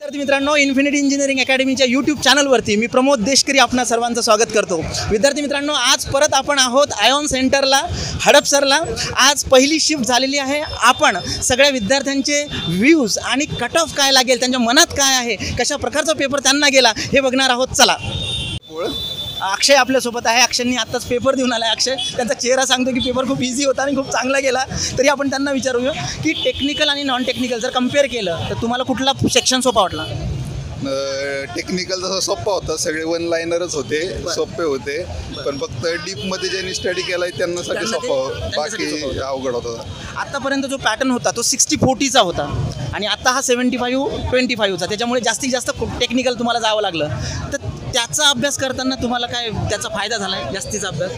विद्यार्थी मित्रांनो, infinity engineering अकॅडमीच्या YouTube चॅनलवरती मी प्रमोद देशकरी आपणा सर्वांचं स्वागत करतो. विद्यार्थी मित्रांनो, आज परत आपण आहोत आयॉन सेंटरला, हडपसरला. आज पहिली शिफ्ट झालेली आहे. आपण सगळ्या विद्यार्थ्यांचे व्ह्यूज आणि कट ऑफ काय लागेल, त्यांच्या मनात काय आहे, कशा प्रकारचा पेपर त्यांना गेला हे बघणार आहोत. चला, अक्षय आपल्यासोबत आहे. अक्षयनी आत्ताच पेपर देऊन आला आहे. अक्षय, त्यांचा चेहरा सांगतो की पेपर खूप इझी होता आणि खूप चांगला गेला. तरी आपण त्यांना विचारूया की टेक्निकल आणि नॉन टेक्निकल जर कम्पेअर केलं तर तुम्हाला कुठला सेक्शन सोपा वाटला? टेक्निकल जसा सोपा होता, सगळे वन लाईनरच होते, सोपे होते. पण फक्त डीपमध्ये ज्यांनी स्टडी केला त्यांना साठी सोपा, बाकी अवघड होता. आतापर्यंत जो पॅटर्न होता तो 60-40चा होता आणि आता हा 75-25चा. त्याच्यामुळे जास्तीत जास्त टेक्निकल तुम्हाला जावं लागलं. तर त्याचा अभ्यास करताना तुम्हाला काय त्याचा फायदा झाला आहे? जास्तीचा अभ्यास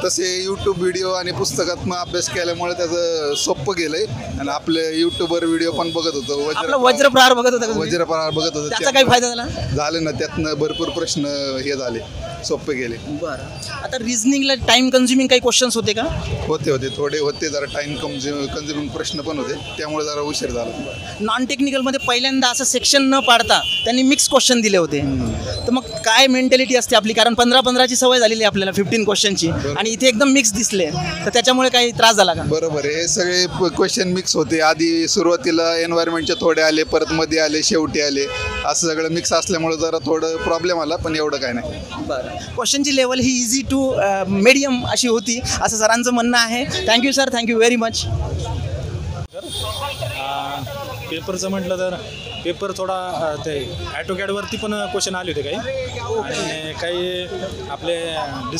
तसे यूट्यूब व्हिडिओ आणि पुस्तकातून अभ्यास केल्यामुळे त्याचं सोपं गेलंय. आणि आपले यूट्यूबवर व्हिडिओ पण बघत होतो, वज्रप्रहार बघत होता. वज्रप्रहार बघत होतो. त्याचा काय फायदा झाला? झाले ना, त्यातनं भरपूर प्रश्न हे झाले, सोपे गेले. बरं, आता रिझनिंगला टाइम कन्झ्युमिंग काही क्वेश्चन्स होते का? होते थोडे होते, जरा टाइम कन्झ्युमिंग प्रश्न पण होते, त्यामुळे जरा उशीर झाला. नॉन टेक्निकलमध्ये पहिल्यांदा असं सेक्शन न पाडता त्यांनी मिक्स क्वेश्चन दिले होते. तर मग काय मेंटॅलिटी असते आपली? कारण 15-15ची सवय झालेली आहे आपल्याला, 15 क्वेश्चनची, आणि इथे एकदम मिक्स दिसले. तर त्याच्यामुळे काही त्रास झाला का? बरोबर आहे, सगळे क्वेश्चन मिक्स होते. आधी सुरुवातीला एन्व्हायरमेंटचे थोडे आले, परत मध्ये आले, शेवटी आले, असं सगळं मिक्स असल्यामुळे जरा थोडं प्रॉब्लेम आला, पण एवढं काय नाही. बरं, क्वेश्चनची लेवल ही इझी टू मीडियम अशी होती असं सरांचं म्हणणं आहे. Thank you sir, thank you very much. पेपरचं म्हटलं तर पेपर थोडा ते ॲटोकॅडवरती पण क्वेश्चन आले होते काही, आणि काही आपले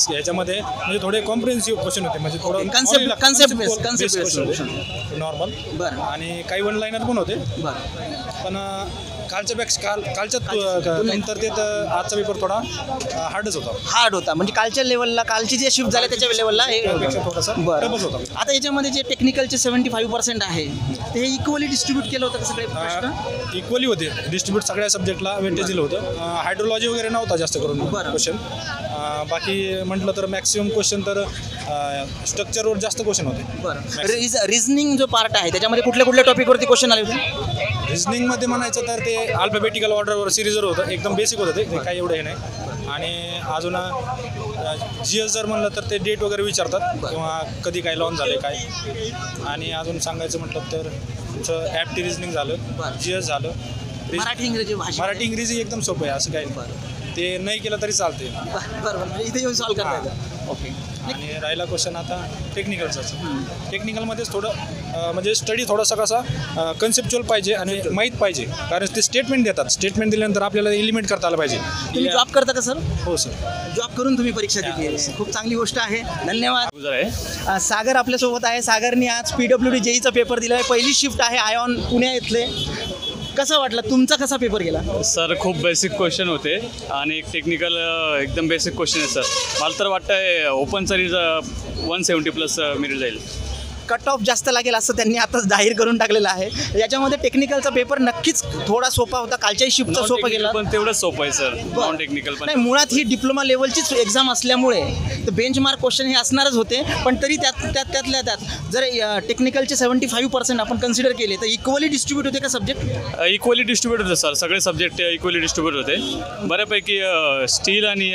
ह्याच्यामध्ये म्हणजे थोडे कॉम्प्रिहेन्सिव्ह क्वेश्चन होते, म्हणजे थोडं कन्सेप्ट नॉर्मल. बरं, आणि काही वन लाईनर पण होते. बरं, पण कालच्यात नंतर ते तर आजचा पेपर थोडा हार्ड होता. म्हणजे कालच्या लेवलला, कालची जे शिफ्ट झाले त्याच्या लेवलला थोडासा टफच होता. आता याच्यामध्ये जे टेक्निकलचे 75% आहे ते इक्वली डिस्ट्रीब्यूट केलं होतं का सगळे प्रश्न? इक्वली होते डिस्ट्रीब्यूट, सगळ्या सब्जेक्टला वेटेज दिलं होतं. हायड्रोलॉजी वगैरे नव्हता जास्त करून क्वेश्चन. बाकी म्हटलं तर मॅक्सिमम क्वेश्चन तर स्ट्रक्चरवर जास्त क्वेश्चन होते. बरं, रिझनिंग जो पार्ट आहे त्याच्यामध्ये कुठल्या कुठल्या टॉपिकवरती क्वेश्चन आले होते? रिझनिंगमध्ये म्हणायचं तर ते अल्फाबेटिकल ऑर्डरवर सिरीजवर होतं, एकदम बेसिक होतं ते काही एवढं हे नाही. आणि अजून GS जर म्हणलं तर ते डेट वगैरे विचारतात, किंवा कधी काय लॉन्च झाले काय. आणि अजून सांगायचं म्हटलं तर तुमचं ॲप्टी रिझनिंग झालं, GS झालं. मराठी इंग्रजी एकदम सोपं आहे, असं काही ते नाही केलं तरी चालते. बरोबर, इथे येऊन सॉल्व करता येतं. ओके. आणि राहिला क्वेश्चन आता टेक्निकलचाच. टेक्निकलमध्येच थोडं म्हणजे स्टडी थोडासा कसा कन्सेप्च्युअल पाहिजे आणि माहीत पाहिजे, कारण ते स्टेटमेंट देतात. स्टेटमेंट दिल्यानंतर आपल्याला एलिमेंट करता आलं पाहिजे. तुम्ही जॉब करता का सर? हो सर, जॉब करून तुम्ही परीक्षा दिली, खूप चांगली गोष्ट आहे. धन्यवाद. सागर आपल्यासोबत आहे. सागरनी आज PWD JEEचा पेपर दिला आहे. पहिली शिफ्ट आहे आयॉन पुणे इथले. कसा वाटला? तुमचा कसा पेपर गेला? सर खूप बेसिक क्वेश्चन होते आणि एक टेक्निकल एकदम बेसिक क्वेश्चन आहे सर. मला तर वाटतं ओपन सरीज 170+ मेरिट जाईल. कट ऑफ जास्त लागेल असं त्यांनी आताच जाहीर करून टाकलेलं आहे. याच्यामध्ये टेक्निकलचा पेपर नक्कीच थोडा सोपा होता, कालच्याही शिफ्टचा सोपा गेला. पण तेवढंच सोपं आहे सर, नॉन टेक्निकल पण नाही. मुळात ही डिप्लोमा लेवलचीच एक्झाम असल्यामुळे तर बेंचमार्क क्वेश्चन हे असणारच होते. पण तरी त्यातल्या त्यात जर टेक्निकलचे 75% आपण कन्सिडर केले तर इक्वली डिस्ट्रीब्यूट होते का सब्जेक्ट? इक्वली डिस्ट्रीब्यूट होते सर, सगळे सब्जेक्ट इक्वली डिस्ट्रीब्यूट होते. बऱ्यापैकी स्टील आणि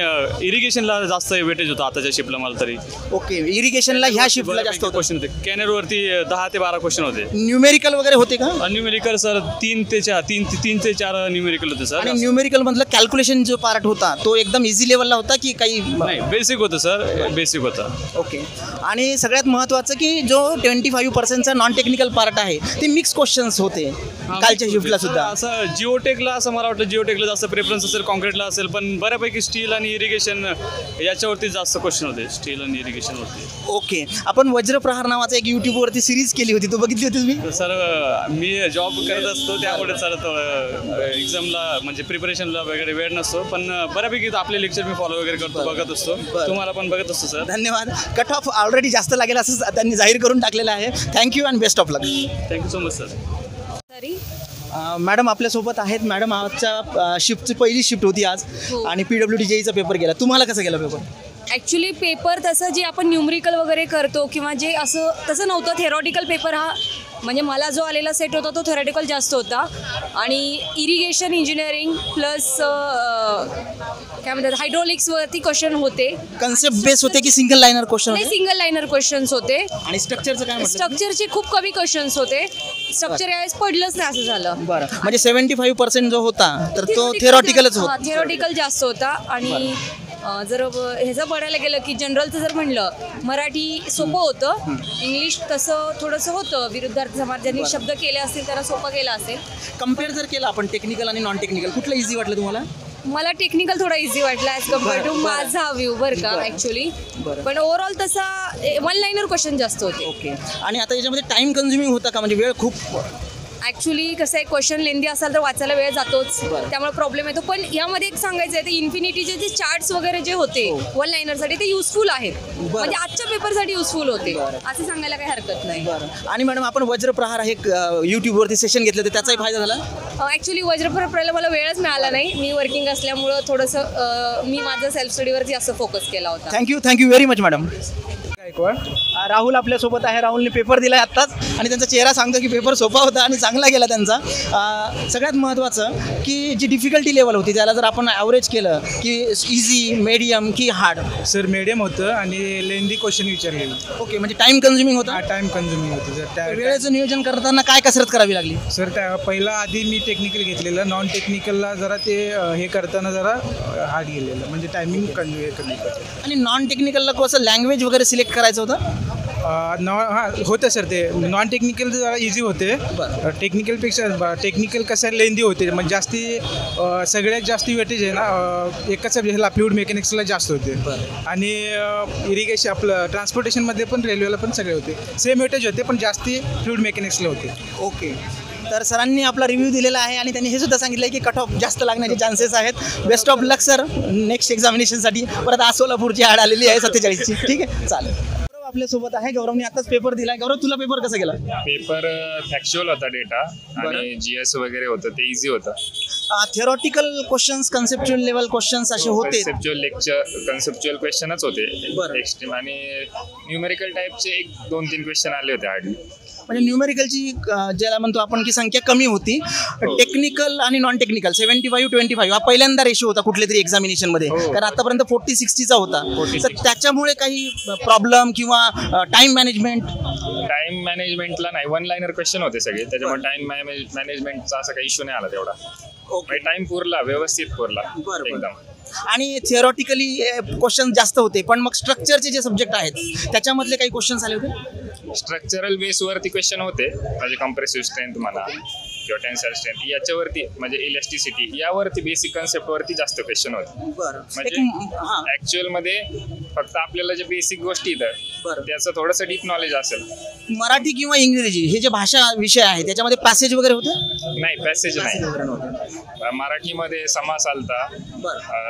इरिगेशनला जास्त वेटेज होतं आताच्या शिफ्टला मला तरी. ओके, इरिगेशनला ह्या शिफ्टला जास्त क्वेश्चन होते. वरती 10 ते 12 क्वेश्चन होते. न्यूमेरिकल वगैरे होते का? न्यूमेरिकल सर 3 ते 4 न्यूमेरिकल होते सर. आणि न्यूमेरिकल मधलं कॅल्क्युलेशन जो पार्ट होता तो एकदम इझी लेवलला होता की काही? नाही, बेसिक होतं सर, बेसिक होता. ओके. आणि सगळ्यात महत्त्वाचं की जो 25%चा नॉन टेक्निकल पार्ट आहे ते मिक्स क्वेश्चन्स होते कालच्या शिफ्टला सुद्धा. असं जिओटेकला असं मला वाटतं जिओटेकला जास्त प्रेफरन्स असेल, कॉन्क्रीटला असेल, पण बऱ्यापैकी स्टील आणि इरिगेशन याच्यावरती जास्त क्वेश्चन होते, स्टील आणि इरिगेशनवरती. ओके. आपण वज्रप्रहार नावाचा एक यूट्यूबवरती सिरीज केली होती, तो बघितली होती तुम्ही? सर मी जॉब करत असतो त्यामुळे सर एक्झामला म्हणजे प्रिपरेशनला वगैरे वेळ नसतो, पण बऱ्यापैकी आपले लेक्चर मी फॉलो वगैरे करतो, बघत असतो. तुम्हाला पण बघत असतो सर. धन्यवाद. कट ऑफ ऑलरेडी जास्त लागेल असं त्यांनी जाहीर करून टाकलेलं आहे. Thank you and best of luck. Thank you so much sir. Madam आपल्यासोबत आहेत. मॅडम, आजच्या शिफ्टची पहिली शिफ्ट होती आज आणि PWD JEEचा पेपर गेला. तुम्हाला कसा गेला पेपर? ॲक्च्युली पेपर तसं जे आपण न्यूमरिकल वगैरे करतो किंवा जे असं तसं नव्हतं. थेरॉटिकल पेपर हा म्हणजे मला जो आलेला सेट होता तो थेरॉटिकल जास्त होता आणि इरिगेशन इंजिनिअरिंग प्लस काय म्हणतात हायड्रोलिक्सवरती क्वेश्चन होते. कन्सेप्ट बेस होते की सिंगल लाईनर क्वेश्चन नाही, होते? सिंगल लाईनर क्वेश्चन्स होते. आणि स्ट्रक्चरचं काय म्हटलं? स्ट्रक्चरचे खूप कमी क्वेश्चन्स होते. स्ट्रक्चर यावेळेस पडलंच नाही असं झालं. बरं, म्हणजे 75% जो होता तर तो थेरॉटिकलच होता. थेरॉटिकल जास्त होता. आणि जर ह्याचं बघायला गेलं की जनरलचं जर म्हणलं मराठी सोपं होतं, इंग्लिश तसं थोडंसं होतं. विरुद्धार्थी समाज ज्यांनी शब्द केले असतील त्यांना सोपं केलं असेल. कम्पेअर जर केलं आपण टेक्निकल आणि नॉन टेक्निकल, कुठलं इझी वाटलं तुम्हाला? मला टेक्निकल थोडा इझी वाटला ॲज कम्पेअर टू माझा व्ह्यू बरं का ॲक्च्युली. पण ओव्हरऑल तसा वन लाईनर क्वेश्चन जास्त होते. ओके. आणि आता याच्यामध्ये टाइम कन्झ्युमिंग होता का, म्हणजे वेळ खूप? ॲक्च्युली कसं आहे, क्वेश्चन लेंदी असाल तर वाचायला वेळ जातोच, त्यामुळे प्रॉब्लेम येतो. पण यामध्ये एक सांगायचं आहे, ते इन्फिनिटीचे जे चार्ट्स वगैरे जे होते वन लाईनरसाठी ते युजफुल आहेत. म्हणजे आजच्या पेपरसाठी युजफुल होते असं सांगायला काही हरकत नाही. आणि मॅडम आपण वज्रप्रहार हे यूट्यूबवरती सेशन घेतलं तर त्याचाही फायदा झाला? ॲक्च्युली वज्रप्रहाराला मला वेळच मिळाला नाही. मी वर्किंग असल्यामुळं थोडंसं मी माझं सेल्फ स्टडीवरती जास्त फोकस केला होता. Thank you very much madam. Rahul आपल्यासोबत आहे. राहुलने पेपर दिला आहे आत्ताच आणि त्यांचा चेहरा सांगतो की पेपर सोपा होता आणि चांगला गेला त्यांचा. सगळ्यात महत्त्वाचं की जी डिफिकल्टी लेवल होती त्याला जर आपण ॲव्हरेज केलं की इझी, मीडियम की हार्ड? सर मीडियम होतं आणि लेंदी क्वेश्चन विचारलेलं. ओके, म्हणजे टाइम कन्झ्युमिंग होता? टाइम कन्झ्युमिंग होतं सर. त्या वेळेचं नियोजन करताना काय कसरत करावी लागली? सर त्या पहिला आधी मी टेक्निकल घेतलेलं, नॉन टेक्निकलला जरा ते हे करताना जरा हार्ड गेलेलं, म्हणजे टायमिंग कमी. आणि नॉन टेक्निकलला कसं लँग्वेज वगैरे सिलेक्ट करायचं होतं? होतं सर. ते नॉन टेक्निकल जरा इझी होते. टेक्निकलपेक्षा टेक्निकल कसं लेंदी होते, म्हणजे जास्ती सगळ्यात जास्त वेटेज आहे ना एकच ह्याला फ्लुइड मेकॅनिक्सला जास्त होते. आणि इरिगेशन आपलं ट्रान्सपोर्टेशनमध्ये पण रेल्वेला पण सगळे होते, सेम वेटेज होते पण जास्ती फ्लुइड मेकॅनिक्सला होते. ओके. तर सरांनी आपला रिव्ह्यू दिलेला आहे आणि त्यांनी हे सुद्धा सांगितलं की कट ऑफ जास्त लागण्याचे चान्सेस आहेत. Best of luck sir next एक्झामिनेशनसाठी. परत आज सोलापूरची ॲड आलेली आहे 47ची. ठीक आहे, चालेल. आपल्यासोबत आहे गौरवने आताच पेपर दिलाय. गौरव, तुला पेपर कसा गेला? पेपर फॅक्च्युअल होता डेटा आणि जीएस वगैरे होतं, ते इझी होतं. Theoretical questions, conceptual level questions असे होते? कन्सेप्च्युअल क्वेश्चनच होते एक्स्ट्रीम, आणि न्यूमेरिकल टाईपचे 1-2-3 क्वेश्चन आले होते हार्डली. म्हणजे न्यूमेरिकलची ज्याला म्हणतो आपण की संख्या कमी होती. टेक्निकल आणि नॉन टेक्निकल 75-25 हा पहिल्यांदा रेशो होता कुठल्या तरी एक्झामिनेशनमध्ये, कारण आतापर्यंत 40-60चा होता. तर त्याच्यामुळे काही प्रॉब्लेम किंवा टाइम मॅनेजमेंटला नाही, वन लाईनर क्वेश्चन होते सगळे, त्याच्यामुळे टाइम मॅनेजमेंटचा असा काही इश्यू नाही आला तेवढा. टाइम पुरला, व्यवस्थित पुरला एकदम. आणि थिअरॉटिकली क्वेश्चन जास्त होते, पण मग स्ट्रक्चरचे जे सब्जेक्ट आहेत त्याच्यामधले काही क्वेश्चन्स आले होते? स्ट्रक्चरल बेसवरती क्वेश्चन होते, म्हणजे कम्प्रेसिव्ह स्ट्रेंथ म्हणा किंवा टेन्साईल स्ट्रेंथ याच्यावरती, म्हणजे इलॅस्टिसिटी यावरती, बेसिक कन्सेप्टवरती जास्त क्वेश्चन होते. म्हणजे ऍक्च्युअल मध्ये फक्त आपल्याला जे बेसिक गोष्टी येतात त्याचं थोडंसं डीप नॉलेज असेल. मराठी किंवा इंग्रजी हे जे भाषा विषय आहे त्याच्यामध्ये पॅसेज वगैरे होते? नाही, पॅसेज नाही. मराठीमध्ये समास आलता,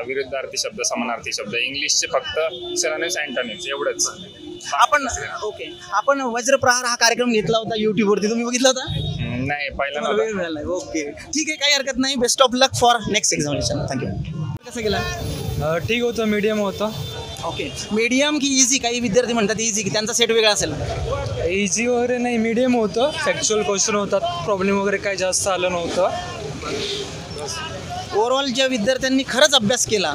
विरुद्धार्थी शब्द, समानार्थी शब्द. इंग्लिशचे फक्त सिनोनिम्स, अँटोनिम्स एवढंच. आपण वज्रप्रहार हा कार्यक्रम घेतला होता युट्यूबवरती, तुम्ही बघितला होता? नाही, पहिला वेळ मिळाला. ओके, ठीक आहे, काही हरकत नाही. Best of luck for next examination. Thank you. कसं गेला? ठीक होतं, मीडियम होतं. ओके, मीडियम की इझी? काही विद्यार्थी म्हणतात इझी, की त्यांचा सेट वेगळा असेल. इझी वगैरे नाही, मीडियम होतं. फॅक्च्युअल क्वेश्चन होतात, प्रॉब्लेम वगैरे काही जास्त आलं नव्हतं. ओव्हरऑल ज्या विद्यार्थ्यांनी खरंच अभ्यास केला,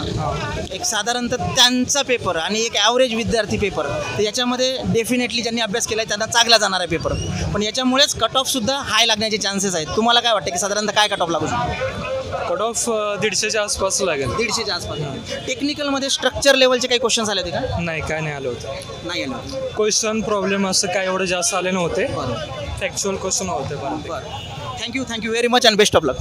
एक साधारणतः त्यांचा पेपर आणि एक ॲव्हरेज विद्यार्थी पेपर, तर याच्यामध्ये डेफिनेटली ज्यांनी अभ्यास केला आहे त्यांना चांगला जाणार आहे पेपर. पण याच्यामुळेच कट ऑफसुद्धा हाय लागण्याचे चान्सेस आहेत. तुम्हाला काय वाटतं की साधारणतः काय कट ऑफ लागू शकतो? कट ऑफ 150च्या आसपास लागेल. 150च्या आसपास. टेक्निकलमध्ये स्ट्रक्चर लेवलचे काही क्वेश्चन्स आले होते का? नाही, काय नाही आलं होतं. नाही आलं क्वेश्चन प्रॉब्लेम असं काय एवढं जास्त आले नव्हते. फॅक्च्युअल क्वेश्चन होते. Thank you very much and best of luck.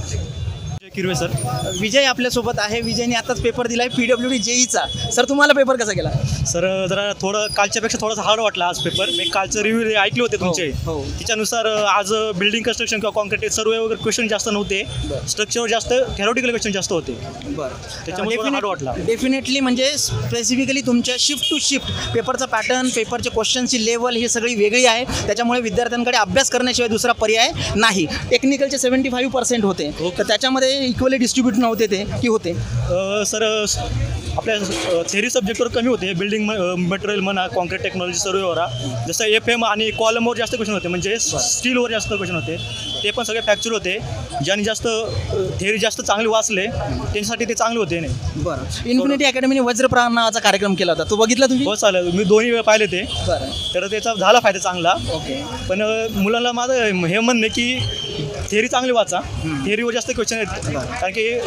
Kirve sir. Vijay आपल्यासोबत आहे. विजयने आताच पेपर दिला आहे PWD JEEचा. सर, तुम्हाला पेपर कसा गेला? सर, जरा थोडं कालच्यापेक्षा थोडासा हार्ड वाटला आज पेपर. मी कालचं रिव्ह्यू ऐकले होते तुमचे, त्याच्यानुसार आज बिल्डिंग कन्स्ट्रक्शन किंवा कॉन्क्रीट सर्वे वगैरे क्वेश्चन जास्त नव्हते, स्ट्रक्चरवर जास्त थेरॉटिकल क्वेश्चन जास्त होते. त्याच्यामुळे हार्ड वाटला. डेफिनेटली, म्हणजे स्पेसिफिकली तुमच्या शिफ्ट टू शिफ्ट पेपरचा पॅटर्न, पेपरच्या क्वेश्चनची लेवल ही सगळी वेगळी आहे. त्याच्यामुळे विद्यार्थ्यांकडे अभ्यास करण्याशिवाय दुसरा पर्याय नाही. टेक्निकलचे 75% होते, तर त्याच्यामध्ये इक्वली डिस्ट्रीब्यूट नव्हते ते की होते? सर, आपल्या थेरी सब्जेक्टवर कमी होते. बिल्डिंग मटेरियल म्हणा, कॉन्क्रीट टेक्नॉलॉजी सर्वेवर जसं FM आणि कॉलमवर जास्त क्वेश्चन होते, म्हणजे स्टीलवर जास्त क्वेश्चन होते. ते पण सगळे फॅक्चर होते. ज्यांनी जास्त थेरी जास्त चांगले वाचले त्यांच्यासाठी ते चांगले होते. नाही बरं, इन्फिनिटी अकॅडमीने वज्रप्राण नावाचा कार्यक्रम केला होता, तो बघितला तुम्ही? हो चालेल, मी 2 वेळा पाहिले ते. बरं, तर त्याचा झाला फायदा चांगला. ओके. पण मुलांना माझं हे म्हणणं आहे की थेरी चांगली वाचा. थेरीवर जास्त क्वेश्चन आहेत, कारण की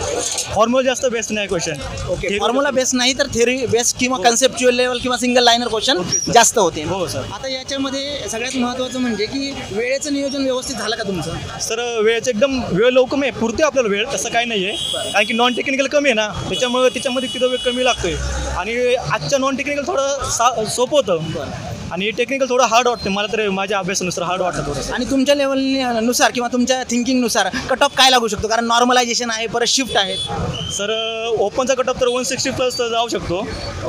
फॉर्म्युला जास्त बेस्ट नाही क्वेश्चन. ओके, फॉर्म्युला बेस नाही तर थेरी बेस किंवा कन्सेप्च्युअल लेवल किंवा सिंगल लाईनर क्वेश्चन जास्त होते. हो सर. आता याच्यामध्ये सगळ्यात महत्त्वाचं म्हणजे की वेळेचं नियोजन व्यवस्थित झालं का तुमचं? सर वेळेचं एकदम वेळ लवकर आहे, पुरते आपल्याला वेळ, तसं काही नाही आहे. कारण की नॉन टेक्निकल कमी आहे ना, त्याच्यामुळे त्याच्यामध्ये तिथं वेळ कमी लागतोय. आणि आजच्या नॉन टेक्निकल थोडं सोपं होतं आणि टेक्निकल थोडं हार्ड वाटतं मला, तर माझ्या अभ्यासानुसार हार्ड वाटतं थोडं. आणि तुमच्या लेवलनुसार किंवा तुमच्या थिंकिंगनुसार कट ऑफ काय लागू शकतो? कारण नॉर्मलायझेशन आहे, परत शिफ्ट आहे. सर ओपनचा कट ऑफ तर 160+ तर जाऊ शकतो.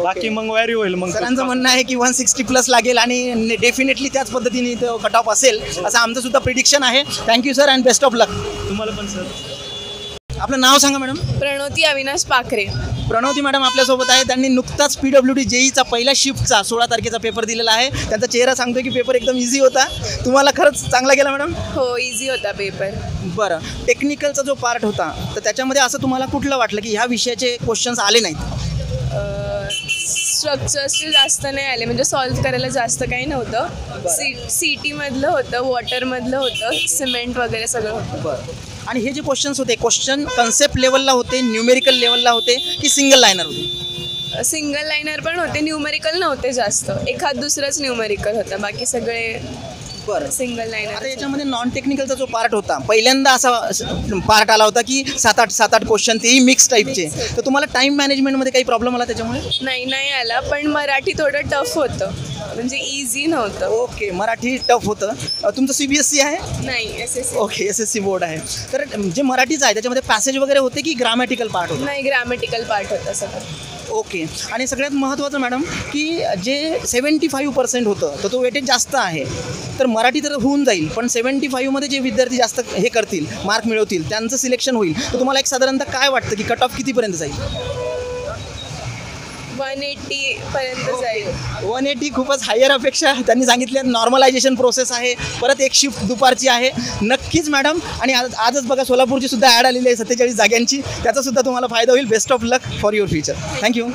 बाकी मग व्हॅरी होईल. मग सरांचं म्हणणं आहे की 160+ लागेल आणि डेफिनेटली त्याच पद्धतीने तो कट ऑफ असेल असं आमचं सुद्धा प्रिडिक्शन आहे. Thank you sir and best of luck. तुम्हाला पण सर. आपलं नाव सांगा मॅडम. प्रणोती अविनाश पाखरे. प्रणवती मॅडम आपल्यासोबत आहे. त्यांनी नुकताच PWD JEEचा पहिला शिफ्टचा 16 तारखेचा पेपर दिलेला आहे. त्यांचा चेहरा सांगतो की पेपर एकदम इझी होता. तुम्हाला खरंच चांगला गेला मॅडम? हो, इझी होता पेपर. बरं, टेक्निकलचा जो पार्ट होता तर त्याच्यामध्ये असं तुम्हाला कुठलं वाटलं की ह्या विषयाचे क्वेश्चन्स आले नाहीत? स्ट्रक्चर्सचे जास्त नाही आले, म्हणजे सॉल्व्ह करायला जास्त काही नव्हतं. CT मधलं होतं, वॉटरमधलं होतं, सिमेंट वगैरे सगळं होतं. बरं, आणि हे जे क्वेश्चन्स होते, क्वेश्चन कन्सेप्ट लेवलला होते, न्यूमेरिकल लेवलला होते की सिंगल लायनर होते? सिंगल लाईनर पण होते, न्यूमेरिकल नव्हते जास्त. एखाद दुसरंच न्यूमेरिकल होतं, बाकी सगळे बरं. सिंगल आता लाईनर. याच्यामध्ये नॉन टेक्निकलचा जो पार्ट होता, पहिल्यांदा असा पार्ट आला होता की 7-8 क्वेश्चन, तेही मिक्स टाईपचे. तर तुम्हाला टाईम मॅनेजमेंटमध्ये काही प्रॉब्लेम आला त्याच्यामुळे? नाही आला, पण मराठी थोडं टफ होतं, म्हणजे इझी नव्हतं. ओके, मराठी टफ होतं. तुमचं CBSE आहे? नाही, SSC. ओके, SSC बोर्ड आहे. तर जे मराठीचं आहे त्याच्यामध्ये पॅसेज वगैरे होते की ग्रामॅटिकल पार्ट होतं? नाही, ग्रॅमॅटिकल पार्ट होता सगळं. ओके, आणि सगळ्यात महत्त्वाचं मॅडम की जे 75% होतं तर तो वेटेज जास्त आहे. तर मराठी तर होऊन जाईल, पण 75मध्ये जे विद्यार्थी जास्त हे करतील, मार्क मिळवतील, त्यांचं सिलेक्शन होईल. तर तुम्हाला एक साधारणतः काय वाटतं की कट ऑफ कितीपर्यंत जाईल? 180 पर्यंत जाईल. 180 खूपच हायर अपेक्षा त्यांनी सांगितले. नॉर्मलायझेशन प्रोसेस आहे, परत एक शिफ्ट दुपारची आहे. नक्कीच मॅडम, आणि आजच बघा सोलापूरची सुद्धा ॲड आलेली आहे 47 जाग्यांची. त्याचा सुद्धा तुम्हाला फायदा होईल. Best of luck for your future. Thank you.